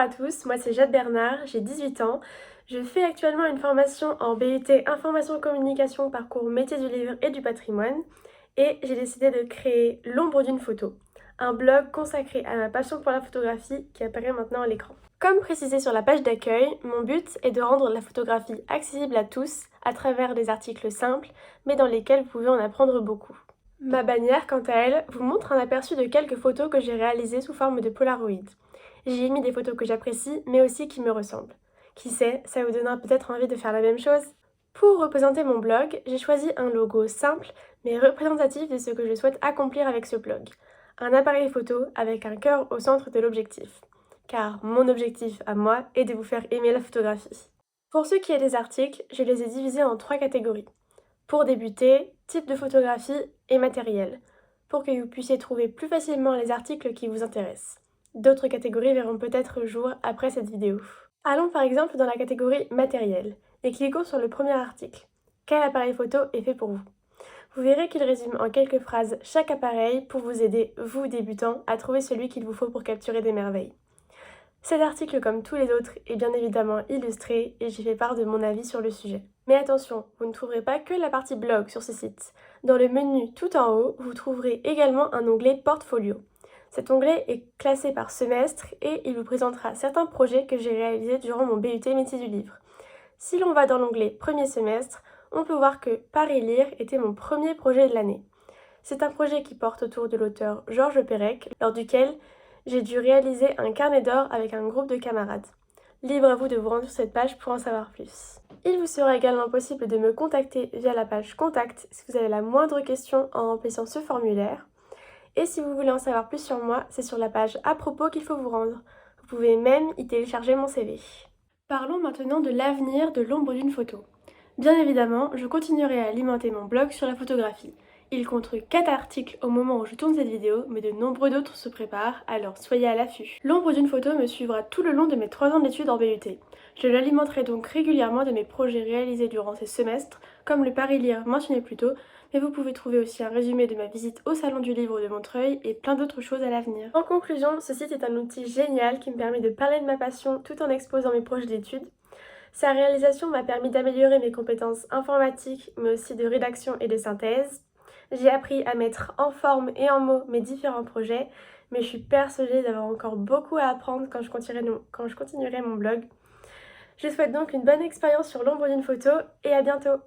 à tous, moi c'est Jade Bernard, j'ai 18 ans. Je fais actuellement une formation en BUT Information Communication parcours métier du livre et du patrimoine et j'ai décidé de créer L'ombre d'une photo, un blog consacré à ma passion pour la photographie qui apparaît maintenant à l'écran. Comme précisé sur la page d'accueil, mon but est de rendre la photographie accessible à tous à travers des articles simples mais dans lesquels vous pouvez en apprendre beaucoup. Ma bannière, quant à elle, vous montre un aperçu de quelques photos que j'ai réalisées sous forme de Polaroid. J'y ai mis des photos que j'apprécie, mais aussi qui me ressemblent. Qui sait, ça vous donnera peut-être envie de faire la même chose. Pour représenter mon blog, j'ai choisi un logo simple, mais représentatif de ce que je souhaite accomplir avec ce blog. Un appareil photo avec un cœur au centre de l'objectif. Car mon objectif à moi est de vous faire aimer la photographie. Pour ce qui est des articles, je les ai divisés en 3 catégories. Pour débuter, type de photographie et matériel, pour que vous puissiez trouver plus facilement les articles qui vous intéressent. D'autres catégories verront peut-être le jour après cette vidéo. Allons par exemple dans la catégorie matériel et cliquons sur le premier article. Quel appareil photo est fait pour vous? Vous verrez qu'il résume en quelques phrases chaque appareil pour vous aider, vous débutants, à trouver celui qu'il vous faut pour capturer des merveilles. Cet article, comme tous les autres, est bien évidemment illustré et j'y fais part de mon avis sur le sujet. Mais attention, vous ne trouverez pas que la partie blog sur ce site. Dans le menu tout en haut, vous trouverez également un onglet Portfolio. Cet onglet est classé par semestre et il vous présentera certains projets que j'ai réalisés durant mon BUT métier du livre. Si l'on va dans l'onglet Premier semestre, on peut voir que Paris Lire était mon premier projet de l'année. C'est un projet qui porte autour de l'auteur Georges Perec, lors duquel j'ai dû réaliser un carnet d'or avec un groupe de camarades. Libre à vous de vous rendre sur cette page pour en savoir plus. Il vous sera également possible de me contacter via la page Contact si vous avez la moindre question en remplissant ce formulaire. Et si vous voulez en savoir plus sur moi, c'est sur la page à propos qu'il faut vous rendre. Vous pouvez même y télécharger mon CV. Parlons maintenant de l'avenir de l'ombre d'une photo. Bien évidemment, je continuerai à alimenter mon blog sur la photographie. Il compte 4 articles au moment où je tourne cette vidéo, mais de nombreux d'autres se préparent, alors soyez à l'affût. L'ombre d'une photo me suivra tout le long de mes 3 ans d'études en BUT. Je l'alimenterai donc régulièrement de mes projets réalisés durant ces semestres, comme le Paris Lire mentionné plus tôt, mais vous pouvez trouver aussi un résumé de ma visite au Salon du Livre de Montreuil et plein d'autres choses à l'avenir. En conclusion, ce site est un outil génial qui me permet de parler de ma passion tout en exposant mes projets d'études. Sa réalisation m'a permis d'améliorer mes compétences informatiques, mais aussi de rédaction et de synthèse. J'ai appris à mettre en forme et en mots mes différents projets, mais je suis persuadée d'avoir encore beaucoup à apprendre quand je continuerai mon blog. Je souhaite donc une bonne expérience sur l'ombre d'une photo et à bientôt!